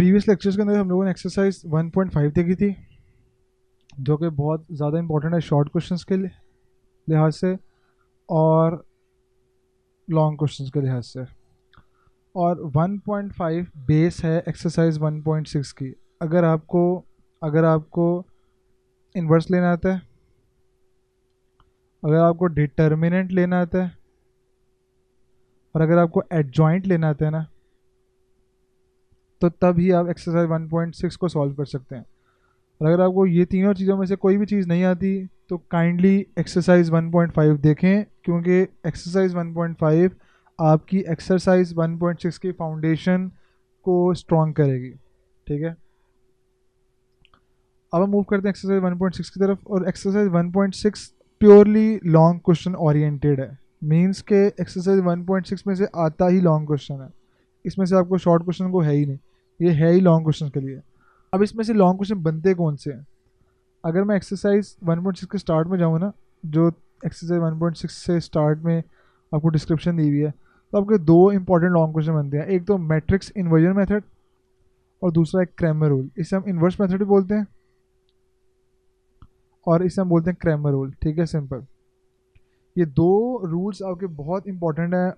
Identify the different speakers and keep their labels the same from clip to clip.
Speaker 1: Previous lectures के अंदर हम लोगों ने एक्सरसाइज 1.5 देखी थी, जो कि बहुत ज़्यादा इंपॉर्टेंट है शॉर्ट क्वेश्चंस के लिहाज से और लॉन्ग क्वेश्चंस के लिहाज से। और 1.5 बेस है एक्सरसाइज 1.6 की। अगर आपको इन्वर्स लेना आता है, अगर आपको डिटर्मिनेंट लेना आता है और अगर आपको एडजॉइंट लेना आता है ना, तो तब ही आप एक्सरसाइज 1.6 को सॉल्व कर सकते हैं। और अगर आपको ये तीनों चीज़ों में से कोई भी चीज़ नहीं आती तो काइंडली एक्सरसाइज 1.5 देखें, क्योंकि एक्सरसाइज 1.5 आपकी एक्सरसाइज 1.6 की फाउंडेशन को स्ट्रॉन्ग करेगी। ठीक है, अब हम मूव करते हैं एक्सरसाइज 1.6 की तरफ। और exercise 1.6 purely long question oriented है। मींस के एक्सरसाइज 1.6 में से आता ही लॉन्ग क्वेश्चन है, इसमें से आपको शॉर्ट क्वेश्चन को है ही नहीं, ये है ही लॉन्ग क्वेश्चन के लिए। अब इसमें से लॉन्ग क्वेश्चन बनते कौन से हैं? अगर मैं एक्सरसाइज 1.6 के स्टार्ट में जाऊँ ना, जो एक्सरसाइज 1.6 से स्टार्ट में आपको डिस्क्रिप्शन दी हुई है, तो आपके दो इंपॉर्टेंट लॉन्ग क्वेश्चन बनते हैं। एक तो मैट्रिक्स इन्वर्जन मेथड और दूसरा एक क्रैमर रूल। इसे हम इन्वर्स मेथड भी बोलते हैं और इसे हम बोलते हैं क्रैमर रूल। ठीक है, सिंपल। ये दो रूल्स आपके बहुत इंपॉर्टेंट हैं,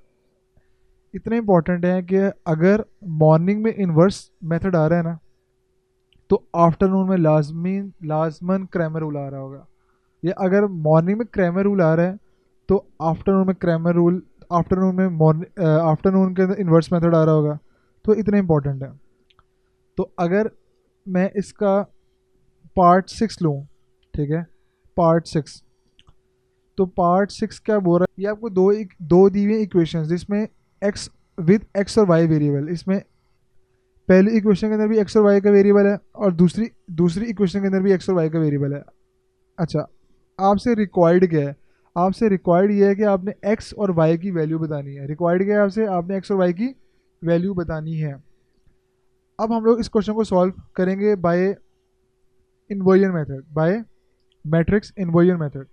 Speaker 1: इतने इंपॉर्टेंट हैं कि अगर मॉर्निंग में इन्वर्स मेथड आ रहा है ना, तो आफ्टरनून में लाजमन क्रैमर रूल आ रहा होगा। या अगर मॉर्निंग में क्रैमर रूल आ रहा है तो आफ्टरनून में क्रैमर रूल, आफ्टरनून के अंदर इन्वर्स मेथड आ रहा होगा। तो इतने इंपॉर्टेंट है। तो अगर मैं इसका पार्ट 6 लूँ, ठीक है, पार्ट 6, तो पार्ट 6 क्या बोल रहा है? ये आपको दो दी हुई इक्वेशंस, जिसमें एक्स विद एक्स और वाई वेरिएबल। इसमें पहली इक्वेशन के अंदर भी एक्स और वाई का वेरिएबल है और दूसरी इक्वेशन के अंदर भी एक्स और वाई का वेरिएबल है। अच्छा, आपसे रिक्वायर्ड क्या है? आपसे रिक्वायर्ड ये है कि आपने एक्स और वाई की वैल्यू बतानी है। रिक्वायर्ड क्या है आपसे? आपने एक्स और वाई की वैल्यू बतानी है। अब हम लोग इस क्वेश्चन को सॉल्व करेंगे by inversion method, by matrix inversion method.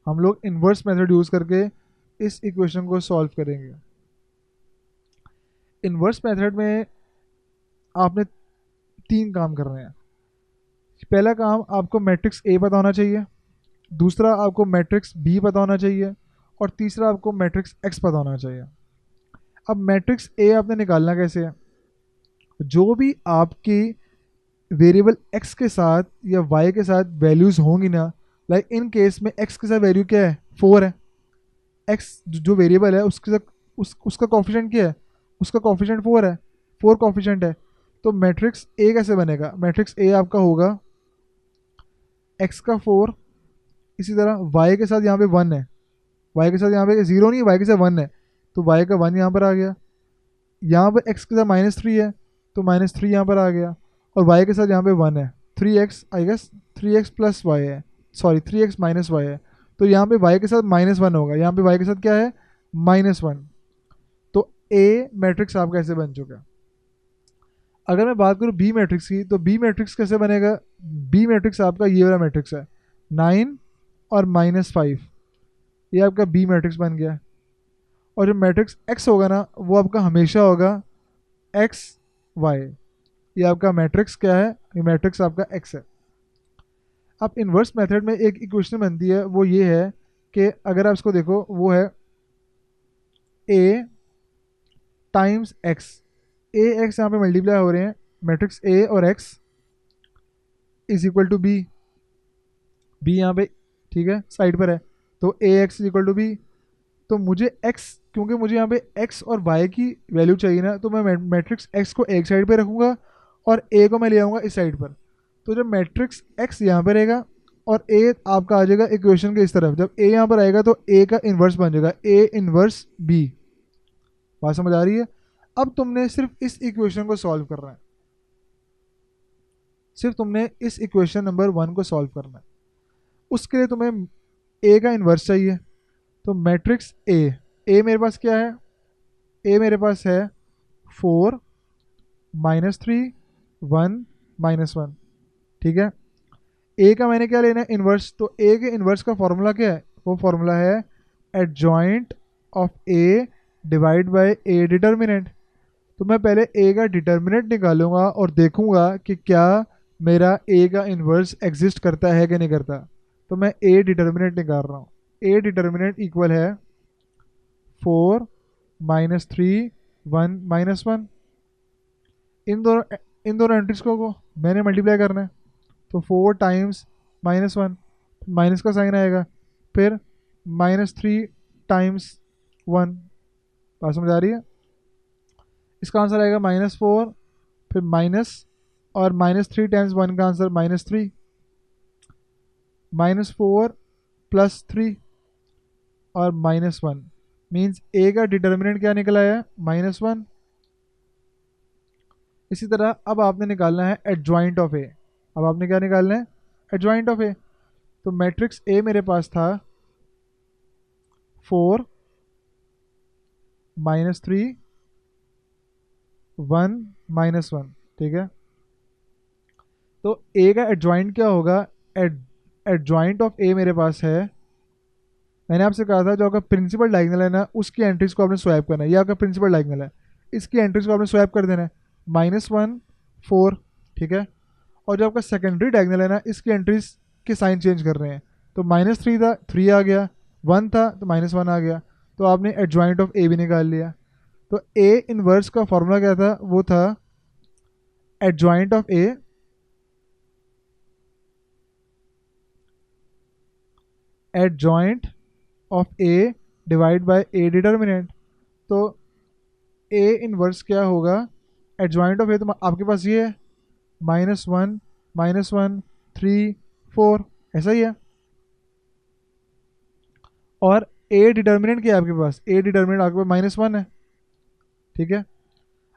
Speaker 1: हम लोग इन्वर्स मेथड यूज करके इस इक्वेशन को सॉल्व करेंगे। इन्वर्स मेथड में आपने 3 काम करने हैं। पहला काम, आपको मैट्रिक्स ए पता होना चाहिए, दूसरा आपको मैट्रिक्स बी पता होना चाहिए और तीसरा आपको मैट्रिक्स एक्स पता होना चाहिए। अब मैट्रिक्स ए आपने निकालना कैसे है? जो भी आपकी वेरिएबल एक्स के साथ या वाई के साथ वैल्यूज होंगी ना, लाइक इन केस में एक्स के साथ वैल्यू क्या है? 4 है। एक्स जो वेरिएबल है उसके साथ उसका कॉफिशेंट क्या है? उसका कॉफिशेंट 4 है, 4 कॉफिशेंट है। तो मैट्रिक्स ए कैसे बनेगा? मैट्रिक्स ए आपका होगा एक्स का 4, इसी तरह वाई के साथ यहाँ पे 1 है, वाई के साथ यहाँ पे 0 नहीं है, वाई के साथ 1 है, तो वाई का 1 यहाँ पर आ गया। यहाँ पर एक्स के साथ -3 है तो -3 यहाँ पर आ गया। और वाई के साथ यहाँ पे 1 है, 3x I guess, 3x plus y है, सॉरी 3x माइनस वाई है, तो यहाँ पे वाई के साथ -1 होगा। यहाँ पे वाई के साथ क्या है? -1। तो ए मैट्रिक्स आपका ऐसे बन चुका है। अगर मैं बात करूँ बी मैट्रिक्स की, तो बी मैट्रिक्स कैसे बनेगा? बी मैट्रिक्स आपका ये वाला मैट्रिक्स है, 9 और -5, ये आपका बी मैट्रिक्स बन गया। और जो मैट्रिक्स एक्स होगा ना, वो आपका हमेशा होगा एक्स वाई। ये आपका मैट्रिक्स क्या है? ये मैट्रिक्स आपका एक्स है। अब इन्वर्स मेथड में एक इक्वेशन बनती है, वो ये है कि अगर आप इसको देखो, वो है a times x. A x यहाँ पे मल्टीप्लाई हो रहे हैं, मैट्रिक्स ए और x is equal to b. B यहाँ पे ठीक है साइड पर है, तो a x is equal to b. तो मुझे x, क्योंकि मुझे यहाँ पे x और y की वैल्यू चाहिए ना, तो मैं मैट्रिक्स x को एक साइड पे रखूँगा और a को मैं ले आऊँगा इस साइड पर। तो जब मैट्रिक्स x यहाँ पे रहेगा और a आपका आ जाएगा इक्वेशन के इस तरफ, जब a यहाँ पर आएगा तो a का इन्वर्स बन जाएगा, a इन्वर्स b। बात समझ आ रही है? अब तुमने सिर्फ इस इक्वेशन को सॉल्व करना है, सिर्फ तुमने इस इक्वेशन नंबर 1 को सॉल्व करना है। उसके लिए तुम्हें a का इन्वर्स चाहिए। तो मैट्रिक्स ए मेरे पास क्या है? ए मेरे पास है 4 -3 1 -1। ठीक है, ए का मैंने क्या लेना है? इन्वर्स। तो ए के इन्वर्स का फॉर्मूला क्या है? वो फॉर्मूला है adjoint of a divide by A determinant. तो मैं पहले ए का डिटर्मिनेंट निकालूंगा और देखूंगा कि क्या मेरा ए का इन्वर्स एग्जिस्ट करता है कि नहीं करता। तो मैं ए डिटर्मिनेंट निकाल रहा हूँ। ए डिटर्मिनेंट इक्वल है 4 -3 1 -1। इन दोनों एंट्रीज को मैंने मल्टीप्लाई करना है। तो 4 टाइम्स -1, माइनस का साइन आएगा, फिर -3 टाइम्स 1। बात समझ आ रही है? इसका आंसर आएगा -4, फिर माइनस, और -3 टाइम्स 1 का आंसर -3, -4 +3 और -1। मीन्स ए का डिटर्मिनेंट क्या निकला है? -1। इसी तरह अब आपने निकालना है एडजॉइंट ऑफ ए। अब आपने क्या निकालना है? एडजॉइंट ऑफ ए। तो मैट्रिक्स ए मेरे पास था 4 -3 1 -1, ठीक है। तो ए का एडजॉइंट क्या होगा? एडजॉइंट ऑफ ए मेरे पास है, मैंने आपसे कहा था जो आपका प्रिंसिपल डायगोनल है ना, उसकी एंट्रीज को आपने स्वैप करना है। ये आपका प्रिंसिपल डायगोनल है, इसकी एंट्रीज को आपने स्वैप कर देना है। -1 4, ठीक है। और जो आपका सेकेंडरी डायगोनल है ना, इसकी एंट्रीज के साइन चेंज कर रहे हैं। तो -3 था, 3 आ गया, 1 था तो -1 आ गया। तो आपने एडजॉइंट ऑफ ए भी निकाल लिया। तो ए इनवर्स का फॉर्मूला क्या था? वो था adjoint of A adjoint of a divide by A determinant. तो ए इनवर्स क्या होगा? एडजॉइंट ऑफ ए तो आपके पास ये है -1 -1 3 4, ऐसा ही है। और ए डिटर्मिनेंट क्या है आपके पास? ए डिटर्मिनेंट आपके पास -1 है, ठीक है।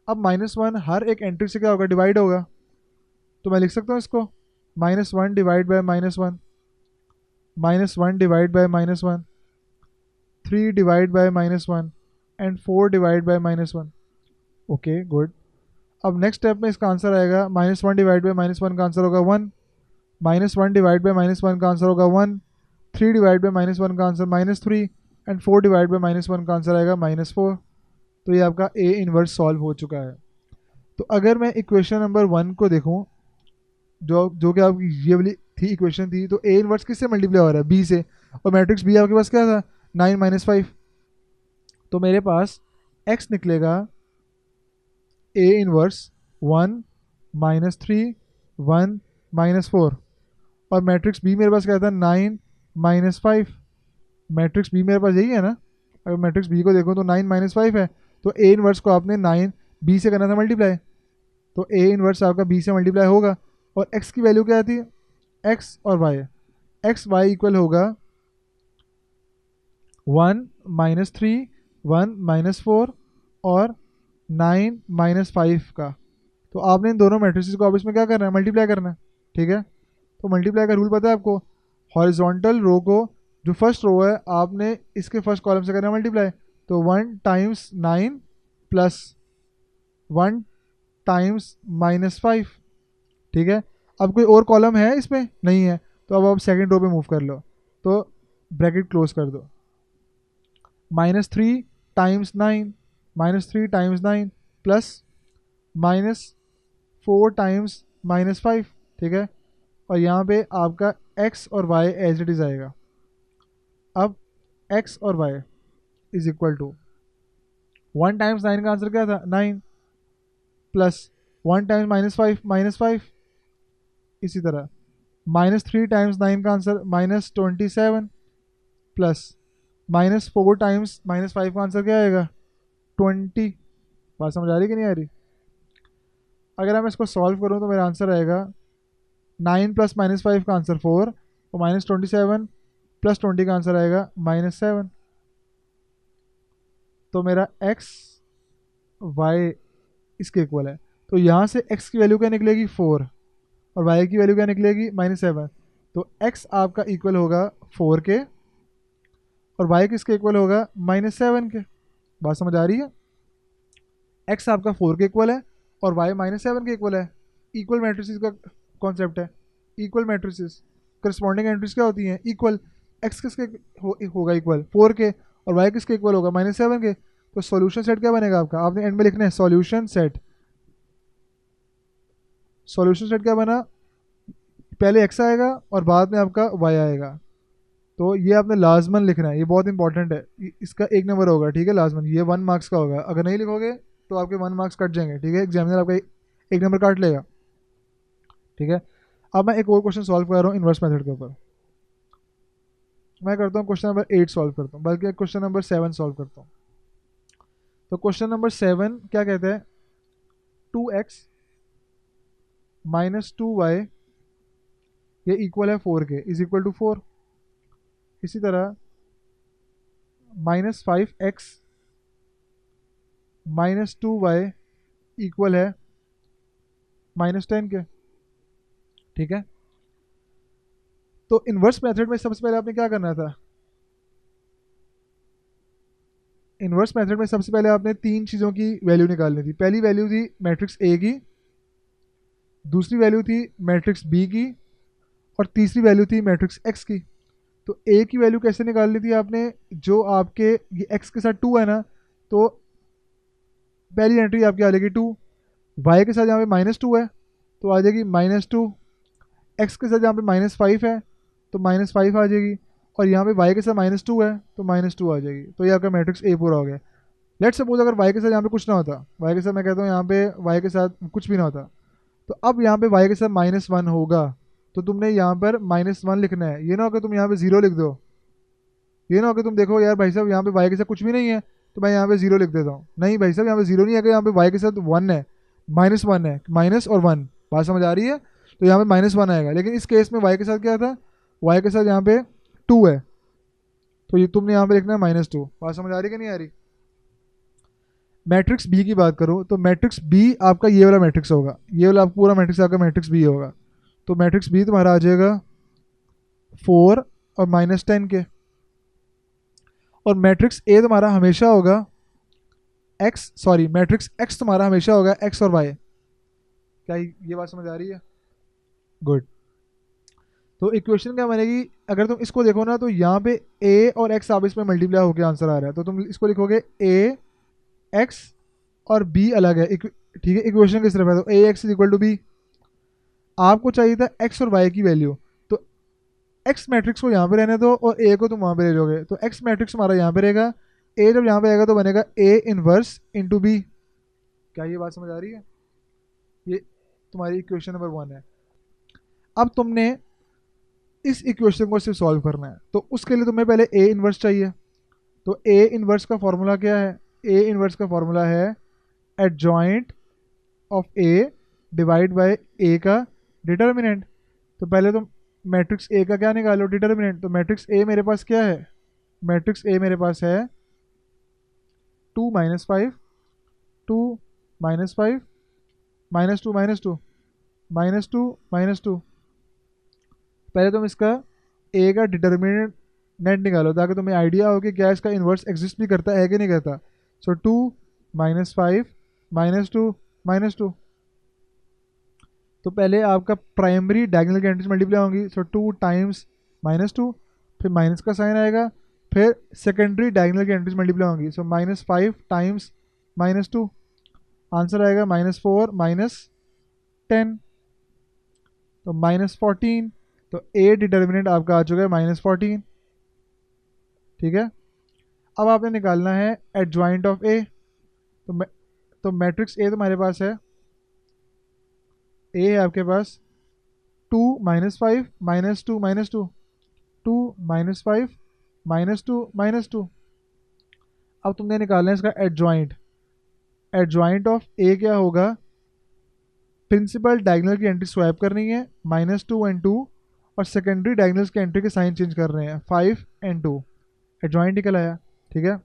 Speaker 1: अब -1 हर एक एंट्री से क्या होगा? डिवाइड होगा। तो मैं लिख सकता हूँ इसको -1 divide by -1, -1 divide by -1, 3 divide by -1 and 4 divide by -1। Okay good. अब नेक्स्ट स्टेप में इसका आंसर आएगा -1 डिवाइड बाय -1 का आंसर होगा 1, -1 डिवाइड बाय -1 का आंसर होगा 1, 3 डिवाइड बाय -1 का आंसर -3 एंड 4 डिवाइड बाय -1 का आंसर आएगा -4। तो ये आपका ए इनवर्स सॉल्व हो चुका है। तो अगर मैं इक्वेशन नंबर 1 को देखूं, जो जो कि आपकी ये वाली थी इक्वेशन थी, तो ए इनवर्स किससे मल्टीप्लाई हो रहा है? बी से। और मैट्रिक्स बी आपके पास क्या था? 9 -5। तो मेरे पास एक्स निकलेगा ए इनवर्स 1 -3 1 -4। और मैट्रिक्स बी मेरे पास क्या था? 9 -5। मैट्रिक्स बी मेरे पास यही है ना? अगर मैट्रिक्स बी को देखो तो 9 -5 है। तो ए इनवर्स को आपने 9 बी से करना था मल्टीप्लाई। तो ए इनवर्स आपका बी से मल्टीप्लाई होगा। और एक्स की वैल्यू क्या थी? एक्स और वाई, एक्स वाई इक्वल होगा 1 -3 1 -4 और 9 -5 का। तो आपने इन दोनों मैट्रिसेस को आप इसमें क्या करना है? मल्टीप्लाई करना है, ठीक है। तो मल्टीप्लाई का रूल पता है आपको? हॉरिजॉन्टल रो को, जो फर्स्ट रो है, आपने इसके फर्स्ट कॉलम से करना है मल्टीप्लाई। तो 1 टाइम्स 9 प्लस 1 टाइम्स -5, ठीक है। अब कोई और कॉलम है इसमें? नहीं है। तो अब आप सेकंड रो पे मूव कर लो, तो ब्रैकेट क्लोज कर दो। -3 टाइम्स 9, -3 टाइम्स 9 प्लस -4 टाइम्स -5, ठीक है। और यहाँ पे आपका x और y एज इट इज आएगा। अब x और y is equal to 1 times 9 का आंसर क्या था? 9 प्लस 1 टाइम्स -5 इसी तरह -3 टाइम्स 9 का आंसर -27 प्लस -4 टाइम्स -5 का आंसर क्या आएगा? 20। बात समझ आ रही कि नहीं आ रही? अगर मैं इसको सॉल्व करूँ तो मेरा आंसर आएगा 9 प्लस -5 का आंसर 4 और -27 प्लस 20 का आंसर आएगा -7। तो मेरा x y इसके इक्वल है। तो यहाँ से x की वैल्यू क्या निकलेगी? 4 और y की वैल्यू क्या निकलेगी? -7। तो x आपका इक्वल होगा 4 के और y किसके इक्वल होगा? -7 के। बात समझ आ रही है? x आपका 4 के इक्वल है और y -7 के इक्वल है। इक्वल मैट्रिसेस का कॉन्सेप्ट है। इक्वल मैट्रिसेस करस्पॉन्डिंग एंट्रीज क्या होती हैं? इक्वल। x किसके होगा इक्वल? 4 के, और y किसके इक्वल होगा? -7 के। तो सॉल्यूशन सेट क्या बनेगा आपका, आपने एंड में लिखना है सॉल्यूशन सेट। सॉल्यूशन सेट क्या बना, पहले x आएगा और बाद में आपका y आएगा। तो ये आपने लाजमन लिखना है, ये बहुत इंपॉर्टेंट है, इसका 1 नंबर होगा, ठीक है, लाजमन, ये 1 मार्क्स का होगा। अगर नहीं लिखोगे तो आपके 1 मार्क्स कट जाएंगे, ठीक है, एग्जामिनर आपका 1 नंबर काट लेगा, ठीक है। अब मैं एक और क्वेश्चन सॉल्व कर रहा हूँ इन्वर्स मेथड के ऊपर। मैं करता हूँ क्वेश्चन नंबर 8 सॉल्व करता हूँ, बल्कि क्वेश्चन नंबर 7 सॉल्व करता हूँ। तो क्वेश्चन नंबर 7 क्या कहते हैं, 2x माइनस 2y ये इक्वल है 4 के, इज इक्वल टू 4। इसी तरह -5x माइनस 2y इक्वल है -10 के, ठीक है। तो इन्वर्स मेथड में सबसे पहले आपने क्या करना था, इन्वर्स मेथड में सबसे पहले आपने 3 चीज़ों की वैल्यू निकालनी थी। पहली वैल्यू थी मैट्रिक्स ए की, दूसरी वैल्यू थी मैट्रिक्स बी की, और तीसरी वैल्यू थी मैट्रिक्स एक्स की। तो ए की वैल्यू कैसे निकालनी थी आपने, जो आपके ये एक्स के साथ 2 है ना, तो पहली एंट्री आपकी आ जाएगी 2, वाई के साथ यहाँ पे -2 है तो आ जाएगी -2, एक्स के साथ यहाँ पे -5 है तो -5 आ जाएगी, और यहाँ पे वाई के साथ -2 है तो -2 आ जाएगी। तो ये आपका मैट्रिक्स ए पूरा हो गया। लेट्स सपोज अगर वाई के साथ यहाँ पे कुछ ना होता, वाई के साथ मैं कहता हूँ यहाँ पे वाई के साथ कुछ भी ना होता, तो अब यहाँ पे वाई के साथ -1 होगा, तो तुमने यहाँ पर -1 लिखना है। ये ना हो कि तुम यहाँ पे 0 लिख दो, ये ना हो कि तुम देखो यार भाई साहब यहाँ पे वाई के साथ कुछ भी नहीं है तो मैं यहाँ पे 0 लिख देता हूँ। नहीं भाई साहब, यहाँ पे 0 नहीं है, कि यहाँ पे वाई के साथ 1 है, -1 है, माइनस और 1, बात समझ आ रही है, तो यहाँ पे -1 आएगा। लेकिन इस केस में वाई के साथ क्या था, वाई के साथ यहाँ पे 2 है, तो ये तुमने यहाँ पे लिखना है -2। बात समझ आ रही कि नहीं आ रही। मैट्रिक्स बी की बात करूँ तो मैट्रिक्स बी आपका ये वाला मैट्रिक्स होगा, ये वाला आपका पूरा मैट्रिक्स आपका मैट्रिक्स बी होगा। तो मैट्रिक्स बी तुम्हारा आ जाएगा 4 और -10 के, और मैट्रिक्स ए तुम्हारा हमेशा होगा मैट्रिक्स एक्स तुम्हारा हमेशा होगा एक्स और वाई। क्या ये बात समझ आ रही है, गुड। तो इक्वेशन क्या बनेगी, अगर तुम इसको देखो ना तो यहाँ पे ए और एक्स आप इसमें मल्टीप्लाई होकर आंसर आ रहा है, तो तुम इसको लिखोगे ए एक्स और बी अलग है, ठीक है, इक्वेशन किस तरफ है, तो a x is equal to b. आपको चाहिए था एक्स और वाई की वैल्यू, तो एक्स मैट्रिक्स को यहाँ पे रहने दो और ए को तुम वहाँ पे ले लोगे, तो एक्स मैट्रिक्स हमारा यहाँ पे रहेगा, ए जब यहाँ पे आएगा तो बनेगा ए इनवर्स इंटू बी। क्या ये बात समझ आ रही है, ये तुम्हारी इक्वेशन नंबर 1 है। अब तुमने इस इक्वेशन को सिर्फ सॉल्व करना है, तो उसके लिए तुम्हें पहले ए इनवर्स चाहिए। तो ए इनवर्स का फॉर्मूला क्या है, ए इनवर्स का फॉर्मूला है adjoint of a divide by a का डिटर्मिनेंट। तो पहले तुम मैट्रिक्स ए का क्या निकालो, डिटर्मिनेंट। तो मैट्रिक्स ए मेरे पास क्या है, मैट्रिक्स ए मेरे पास है 2 -5 2 -5 -2 -2 -2 -2। पहले तुम इसका ए का डिटर्मिनेंट निकालो ताकि तुम्हें आइडिया हो कि क्या इसका इन्वर्स एग्जिस्ट भी करता है कि नहीं करता। सो 2 -5 -2 -2। तो पहले आपका प्राइमरी डायगोनल की एंट्रीज मल्टीप्लाई होंगी, सो 2 टाइम्स -2, फिर माइनस का साइन आएगा, फिर सेकेंडरी डायगोनल की एंट्रीज मल्टीप्लाई होंगी, सो -5 टाइम्स -2, आंसर आएगा -4 -10, तो -14। तो ए डिटर्मिनेंट आपका आ चुका है -14, ठीक है। अब आपने निकालना है एडजॉइंट ऑफ ए। तो मैट्रिक्स ए तुम्हारे पास है, ए है आपके पास 2 -5 -2 -2 2 -5 -2 -2। अब तुमने निकालना है इसका एडजॉइंट। एडजॉइंट ऑफ ए क्या होगा, प्रिंसिपल डायगोनल की एंट्री स्वैप करनी है -2 एंड 2, और सेकेंडरी डायगोनल्स की एंट्री के साइन चेंज कर रहे हैं 5 एंड 2, एडजॉइंट निकल आया, ठीक है।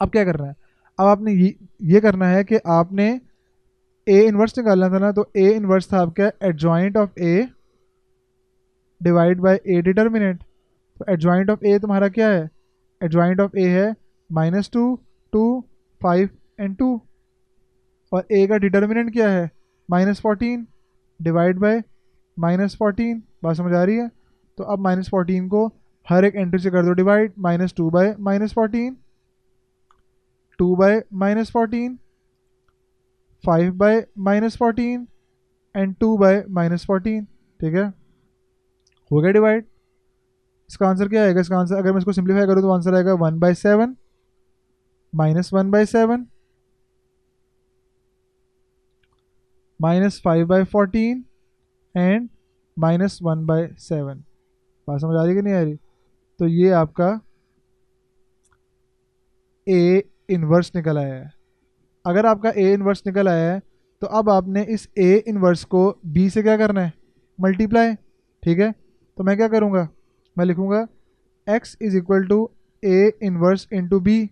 Speaker 1: अब क्या करना है, अब आपने ये करना है कि आपने ए इनवर्स निकालना था ना, तो ए इनवर्स था आपका adjoint of a divide by A determinant. तो एडजॉइंट ऑफ ए तुम्हारा क्या है, एडजॉइंट ऑफ ए है -2 2 5 एंड 2, और ए का डिटर्मिनेंट क्या है -14 डिवाइड बाय -14। बात समझ आ रही है। तो अब -14 को हर एक एंट्री से कर दो डिवाइड, -2 बाय -14, 2/-14, 5/-14 एंड 2/-14। ठीक है, हो गया डिवाइड। इसका आंसर क्या आएगा? इसका आंसर अगर मैं इसको सिंप्लीफाई करूँ तो आंसर आएगा 1/7 -1/7 -5/14 एंड -1/7। बात समझ आ रही कि नहीं आ रही? तो ये आपका ए इन्वर्स निकल आया है। अगर आपका ए इन्वर्स निकल आया है तो अब आपने इस ए इन्वर्स को बी से क्या करना है? मल्टीप्लाई। ठीक है, तो मैं क्या करूँगा? मैं लिखूँगा x is equal to A inverse into B.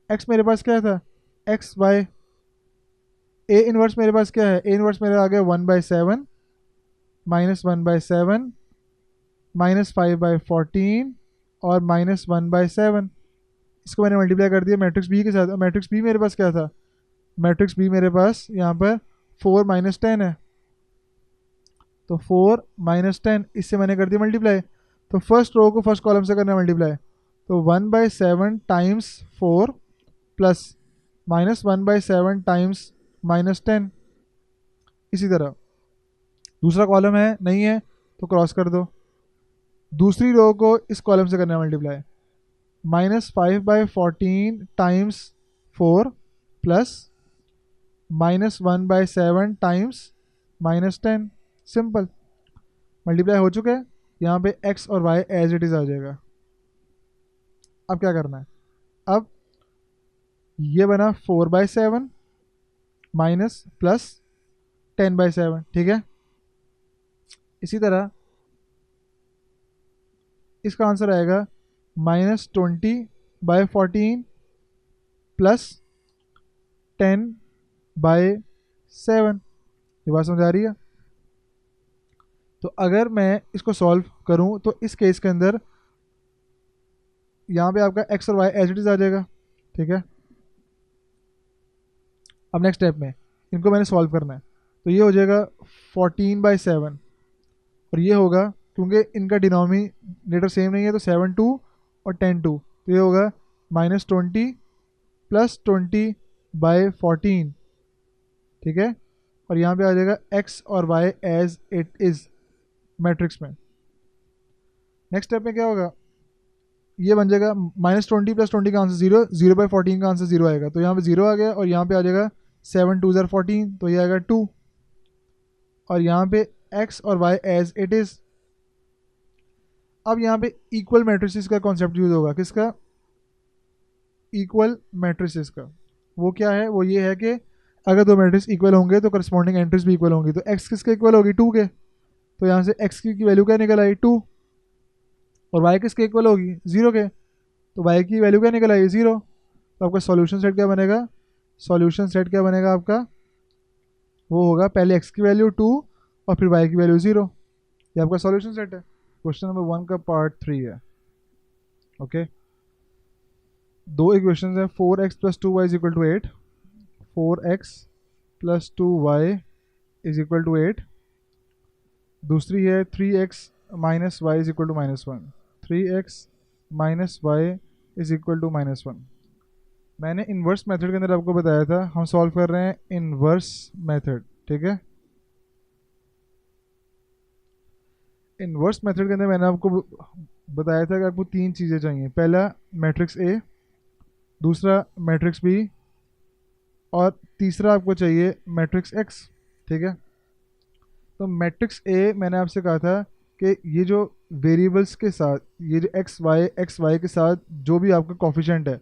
Speaker 1: X मेरे पास क्या था? एक्स बाय ए इन्वर्स मेरे पास क्या है? ए इन्वर्स मेरा आ गया 1/7 -1/7 -5/14 और -1/7। इसको मैंने मल्टीप्लाई कर दिया मैट्रिक्स बी के साथ। मैट्रिक्स बी मेरे पास क्या था? मैट्रिक्स बी मेरे पास यहाँ पर 4 - 10 है, तो 4 - 10 इससे मैंने कर दिया मल्टीप्लाई। तो फर्स्ट रो को फर्स्ट कॉलम से करना है मल्टीप्लाई, तो 1/7 टाइम्स 4 प्लस -1/7 टाइम्स -10। इसी तरह दूसरा कॉलम है नहीं है तो क्रॉस कर दो। दूसरी रो को इस कॉलम से करना है multiply, -5/14 times 4 plus -1/7 times -10। Simple multiply हो चुका है। यहाँ पे x और y एज इट इज़ आ जाएगा। अब क्या करना है? अब ये बना 4/7 माइनस प्लस 10/7। ठीक है, इसी तरह इसका आंसर आएगा -20/14 प्लस 10/7। ये बात समझ आ रही है? तो अगर मैं इसको सॉल्व करूं तो इस केस के अंदर यहाँ पे आपका x और y एज इट इज़ आ जाएगा। ठीक है, अब नेक्स्ट स्टेप में इनको मैंने सॉल्व करना है, तो ये हो जाएगा 14/7 और ये होगा, क्योंकि इनका डिनोमिनेटर सेम नहीं है तो 7 2 और 10 2, तो ये होगा -20 प्लस 20/14। ठीक है, और यहाँ पे आ जाएगा x और y as it is matrix में। नेक्स्ट स्टेप में क्या होगा? ये बन जाएगा -20 प्लस 20 का आंसर 0, 0/14 का आंसर 0 आएगा, तो यहाँ पे 0 आ गया और यहाँ पे आ जाएगा 7 2 14, तो ये आएगा 2 और यहाँ पे x और y एज इट इज़। अब यहाँ पे इक्वल मैट्रिसेस का कॉन्सेप्ट यूज होगा। किसका? इक्वल मैट्रिसेस का। वो क्या है? वो ये है कि अगर दो मैट्रिक्स इक्वल होंगे तो करस्पॉन्डिंग एंट्रीज भी इक्वल होंगी। तो x किसके इक्वल होगी? 2 के, तो यहाँ से x की वैल्यू क्या निकल आई? 2। और y किसके इक्वल होगी? 0 के, तो y की वैल्यू क्या निकल आई? 0। तो आपका सॉल्यूशन सेट क्या बनेगा? सॉल्यूशन सेट क्या बनेगा आपका? वो होगा पहले x की वैल्यू 2 और फिर y की वैल्यू 0। ये आपका सॉल्यूशन सेट है। क्वेश्चन नंबर 1 का पार्ट 3 है। ओके, दो इक्वेशंस हैं, 4x + 2y = 8, 4x + 2y = 8। दूसरी है 3x - y = -1, 3x - y = -1। मैंने इन्वर्स मेथड के अंदर आपको बताया था हम सॉल्व कर रहे हैं इन्वर्स मेथड। ठीक है, इन्वर्स मेथड के अंदर मैंने आपको बताया था कि आपको 3 चीज़ें चाहिए। पहला मैट्रिक्स ए, दूसरा मैट्रिक्स बी और तीसरा आपको चाहिए मैट्रिक्स एक्स। ठीक है, तो मैट्रिक्स ए मैंने आपसे कहा था कि ये जो वेरिएबल्स के साथ, ये जो एक्स वाई के साथ जो भी आपका कॉफिशेंट है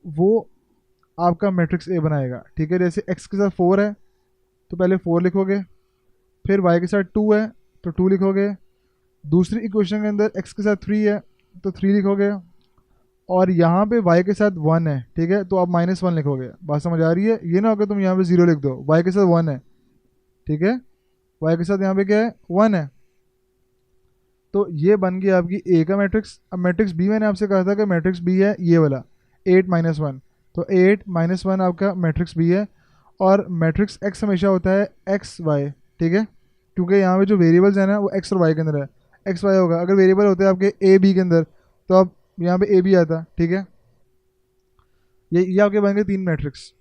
Speaker 1: वो आपका मैट्रिक्स ए बनाएगा। ठीक है, जैसे एक्स के साथ 4 है तो पहले 4 लिखोगे, फिर वाई के साथ 2 है तो 2 लिखोगे, दूसरी इक्वेशन के अंदर एक्स के साथ 3 है तो 3 लिखोगे, और यहाँ पे y के साथ 1 है। ठीक है, तो आप -1 लिखोगे। बात समझ आ रही है? ये ना होगा तुम यहाँ पे 0 लिख दो, y के साथ 1 है। ठीक है, y के साथ यहाँ पे क्या है? 1 है। तो ये बन गई आपकी a का मैट्रिक्स। अब मैट्रिक्स b मैंने आपसे कहा था कि मैट्रिक्स b है ये वाला 8 - 1, तो 8 - 1 आपका मैट्रिक्स b है। और मैट्रिक्स x हमेशा होता है एक्स वाई। ठीक है, क्योंकि यहाँ पे जो वेरिएबल्स है ना वो x और y के अंदर है, एक्स वाई होगा। अगर वेरिएबल होते हैं आपके a b के अंदर तो आप यहाँ पे ए बी आता। ठीक है, ये आपके बन गए 3 मैट्रिक्स।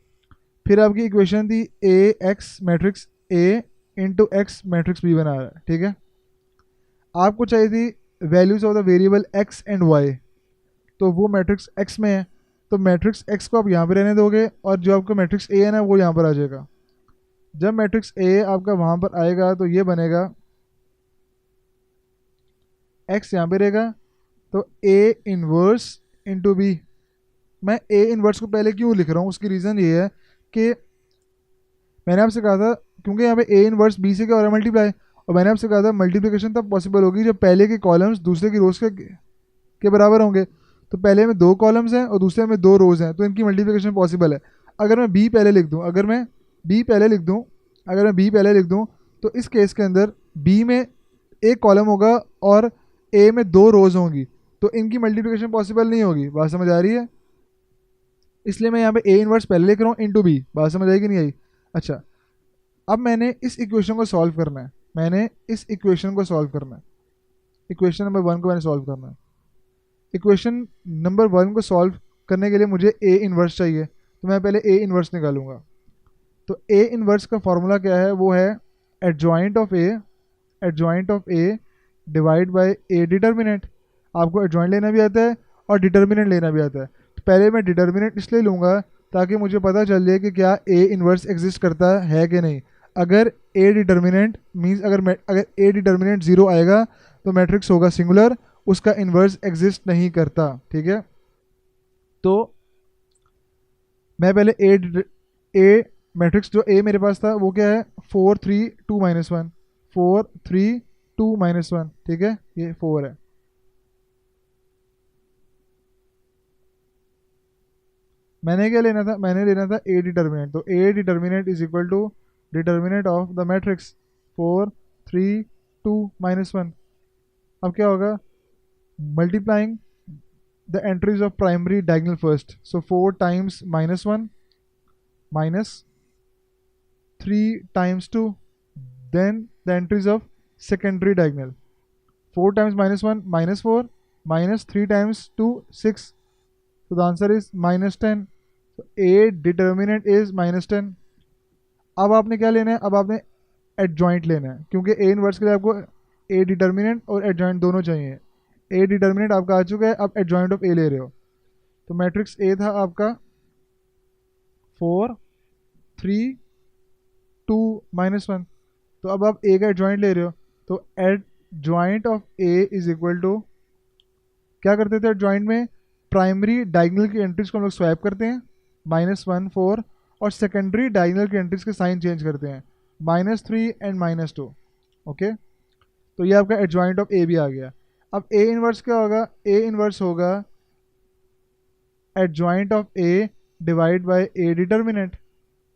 Speaker 1: फिर आपकी इक्वेशन थी a x matrix a into x matrix b बना रहा है, ठीक है। आपको चाहिए थी values of the variable x and y, तो वो मैट्रिक्स एक्स में है, तो मैट्रिक्स एक्स को आप यहाँ पे रहने दोगे और जो आपका मैट्रिक्स ए है ना वो यहाँ पर आ जाएगा। जब मैट्रिक्स ए आपका वहाँ पर आएगा तो ये बनेगा एक्स यहाँ पे रहेगा, तो ए इनवर्स इंटू बी। मैं ए इनवर्स को पहले क्यों लिख रहा हूँ, उसकी रीज़न ये है कि मैंने आपसे कहा था, क्योंकि यहाँ पे ए इनवर्स बी से क्या हो रहा है, मल्टीप्लाई। और मैंने आपसे कहा था मल्टीप्लिकेशन तब पॉसिबल होगी जब पहले के कॉलम्स दूसरे की रोज के बराबर होंगे। तो पहले में 2 कॉलम्स हैं और दूसरे में 2 रोज हैं, तो इनकी मल्टीप्लिकेशन पॉसिबल है। अगर मैं बी पहले लिख दूँ, अगर मैं बी पहले लिख दूँ अगर मैं बी पहले लिख दूँ तो इस केस के अंदर बी में एक कॉलम होगा और ए में 2 रोज होंगी, तो इनकी मल्टीप्लिकेशन पॉसिबल नहीं होगी। बात समझ आ रही है? इसलिए मैं यहाँ पे ए इनवर्स पहले लिख रहा हूँ इंटू बी। बात समझ आएगी नहीं आई? अच्छा, अब मैंने इस इक्वेशन को सॉल्व करना है, मैंने इस इक्वेशन को सॉल्व करना है। इक्वेशन नंबर 1 को मैंने सॉल्व करना है। इक्वेशन नंबर 1 को सॉल्व करने के लिए मुझे ए इनवर्स चाहिए, तो मैं पहले ए इनवर्स निकालूंगा। तो ए इनवर्स का फॉर्मूला क्या है, वो है adjoint of a divide by A determinant. आपको एडजॉइंट लेना भी आता है और डिटर्मिनेंट लेना भी आता है। तो पहले मैं डिटर्मिनेंट इसलिए लूँगा ताकि मुझे पता चल जाए कि क्या ए इनवर्स एग्जिस्ट करता है कि नहीं। अगर ए डिटर्मिनेंट मीन्स अगर ए डिटर्मिनेंट 0 आएगा तो मैट्रिक्स होगा सिंगुलर, उसका इन्वर्स एग्जिस्ट नहीं करता, ठीक है। तो मैं पहले ए मैट्रिक्स जो ए मेरे पास था वो क्या है, 4 3 2 -1, 4 3 2 -1, ठीक है, ये 4 है। मैंने क्या लेना था, मैंने लेना था ए डिटर्मिनेंट। तो A determinant is equal to determinant of the matrix 4 3 2 -1। अब क्या होगा, multiplying the entries of primary diagonal first. So 4 times -1 minus 3 times 2. Then the entries of secondary diagonal. 4 times -1 -4 minus 3 times 2 6. So the answer is -10. So A determinant is -10. अब आपने क्या लेना है, अब आपने एडजॉइंट लेना है, क्योंकि ए इनवर्स के लिए आपको ए डिटर्मिनेंट और एडजॉइंट दोनों चाहिए। ए डिटर्मिनेंट आपका आ चुका है, अब एडजॉइंट ऑफ ए ले रहे हो। तो मैट्रिक्स ए था आपका 4 3 2 -1। तो अब आप ए का एडजॉइंट ले रहे हो, तो adjoint of A is equal to, क्या करते थे एडजॉइंट में, प्राइमरी डायगोनल की एंट्रीज को हम लोग स्वैप करते हैं -1 4, और सेकेंडरी डायगोनल की एंट्रीज के साइन चेंज करते हैं -3 एंड -2। ओके, तो ये आपका एडजॉइंट ऑफ ए भी आ गया। अब ए इनवर्स क्या होगा, ए इनवर्स होगा adjoint of a divide by A determinant.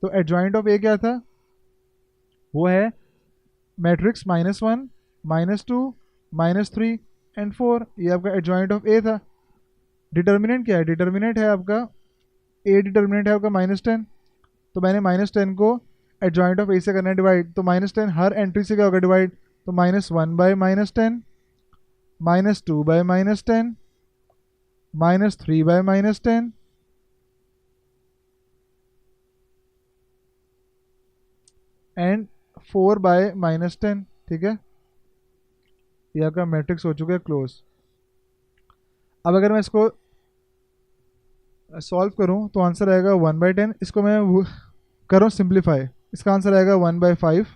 Speaker 1: तो एडजॉइंट ऑफ ए क्या था, वो है मैट्रिक्स -1 -2 -3 एंड 4। ये आपका एडजॉइंट ऑफ ए था। डिटर्मिनेंट क्या है, डिटर्मिनेंट है आपका, ए डिटर्मिनेंट है आपका -10। तो मैंने -10 को एडजॉइंट ऑफ ए से करना है डिवाइड, तो -10 हर एंट्री से क्या होगा डिवाइड, तो -1 by -10 -2 by -10 -3 by -10 and 4 by -10, ठीक है। ये आपका मैट्रिक्स हो चुका है क्लोज। अब अगर मैं इसको सॉल्व करूं तो आंसर आएगा 1/10। इसको मैं करूं सिंप्लीफाई, इसका आंसर आएगा 1/5,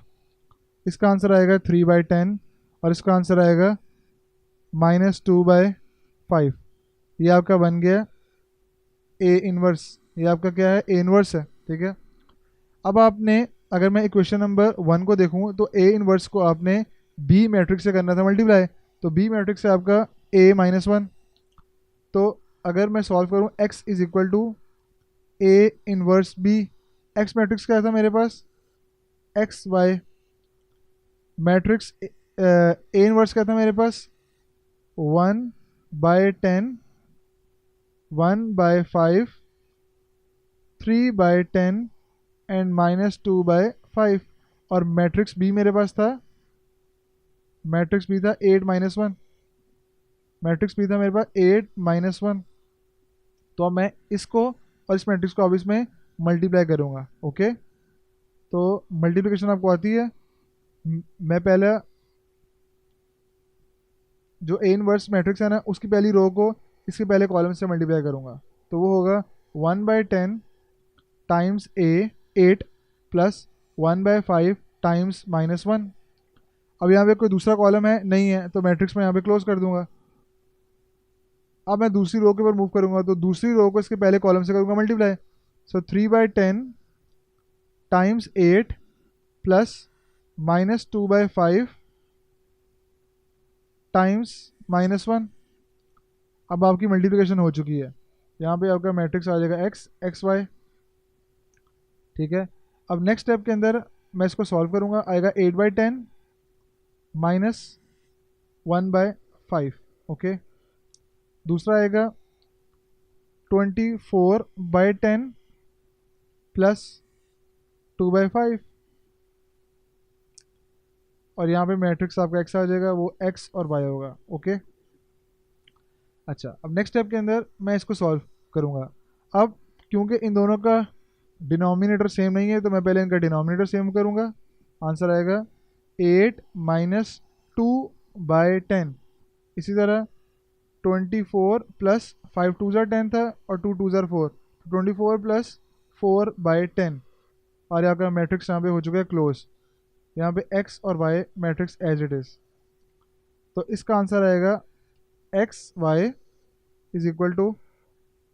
Speaker 1: इसका आंसर आएगा 3/10 और इसका आंसर आएगा -2/5। ये आपका बन गया ए इनवर्स। ये आपका क्या है, ए इनवर्स है, ठीक है। अब आपने, अगर मैं इक्वेशन नंबर 1 को देखूं तो ए इनवर्स को आपने बी मैट्रिक्स से करना था मल्टीप्लाई, तो बी मैट्रिक्स से आपका a -1। तो अगर मैं सॉल्व करूं x is equal to a inverse b, x matrix क्या था मेरे पास, x y matrix a inverse क्या था मेरे पास, 1/10 1/5 3/10 एंड -2/5। और मैट्रिक्स बी मेरे पास था, मैट्रिक्स बी था 8 -1, मैट्रिक्स बी था मेरे पास 8 -1। तो अब मैं इसको और इस मैट्रिक्स को अब इसमें मल्टीप्लाई करूँगा। ओके, तो मल्टीप्लिकेशन आपको आती है। मैं पहले जो ए इनवर्स मैट्रिक्स है ना, उसकी पहली रो को इसके पहले कॉलम से मल्टीप्लाई करूँगा, तो वो होगा 1/10 टाइम्स ए 8 प्लस 1/5 टाइम्स -1। अब यहाँ पे कोई दूसरा कॉलम है नहीं है, तो मैट्रिक्स में यहाँ पे क्लोज कर दूंगा। अब मैं दूसरी रो के ऊपर मूव करूंगा, तो दूसरी रो को इसके पहले कॉलम से करूंगा मल्टीप्लाई। सो 3/10 टाइम्स 8 प्लस -2/5 टाइम्स -1। अब आपकी मल्टीप्लिकेशन हो चुकी है। यहाँ पे आपका मैट्रिक्स आ जाएगा x x y। ठीक है, अब नेक्स्ट स्टेप के अंदर मैं इसको सॉल्व करूंगा, आएगा 8/10 -1/5। ओके, दूसरा आएगा 24/10 प्लस 2/5, और यहाँ पे मैट्रिक्स आपका x आ जाएगा, वो x और y होगा। ओके, अच्छा, अब नेक्स्ट स्टेप के अंदर मैं इसको सॉल्व करूँगा। अब क्योंकि इन दोनों का डिनोमिनेटर सेम नहीं है, तो मैं पहले इनका डिनोमिनेटर सेम करूँगा। आंसर आएगा 8 - 2/10। इसी तरह 24 प्लस 5 2 10 था और 2 2 4, 24 प्लस 4/10, और यहाँ का मैट्रिक्स यहाँ पे हो चुका है क्लोज। यहाँ पे x और y matrix as it is, तो इसका आंसर आएगा x y is equal to,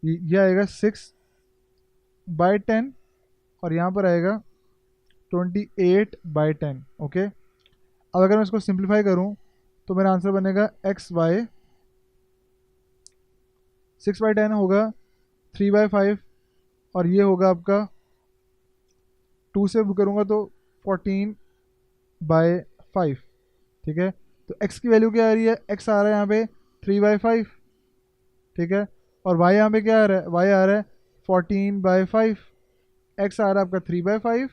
Speaker 1: यह आएगा 6/10 और यहाँ पर आएगा 28/10। ओके, अब अगर मैं इसको सिंप्लीफाई करूँ तो मेरा आंसर बनेगा एक्स वाई 6/10 होगा 3/5, और ये होगा आपका 2 से करूँगा तो 14/5। ठीक है, तो x की वैल्यू क्या आ रही है, x आ रहा है यहाँ पे 3/5। ठीक है, और y यहाँ पे क्या आ रहा है, y आ रहा है 14/5। x आ रहा है आपका 3/5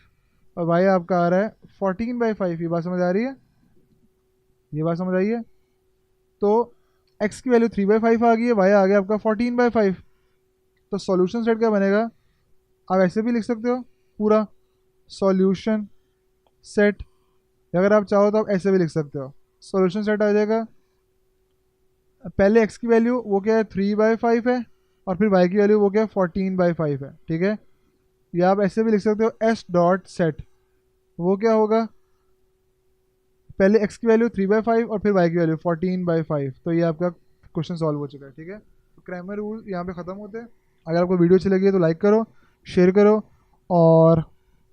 Speaker 1: और y आपका आ रहा है 14/5। ये बात समझ आ रही है, ये बात समझ आई है। तो x की वैल्यू 3/5 आ गई है, y आ गया आपका 14/5। तो सॉल्यूशन सेट क्या बनेगा, आप ऐसे भी लिख सकते हो पूरा सॉल्यूशन सेट, अगर आप चाहो तो आप ऐसे भी लिख सकते हो। सॉल्यूशन सेट आ जाएगा, पहले x की वैल्यू वो क्या है 3/5 है, और फिर y की वैल्यू वो क्या है 14/5 है। ठीक है, या आप ऐसे भी लिख सकते हो s डॉट सेट, वो क्या होगा, पहले x की वैल्यू 3/5 और फिर y की वैल्यू 14/5। तो ये आपका क्वेश्चन सॉल्व हो चुका है। ठीक है, तो क्रैमर रूल यहाँ पे ख़त्म होते हैं। अगर आपको वीडियो अच्छी लगी है तो लाइक करो, शेयर करो, और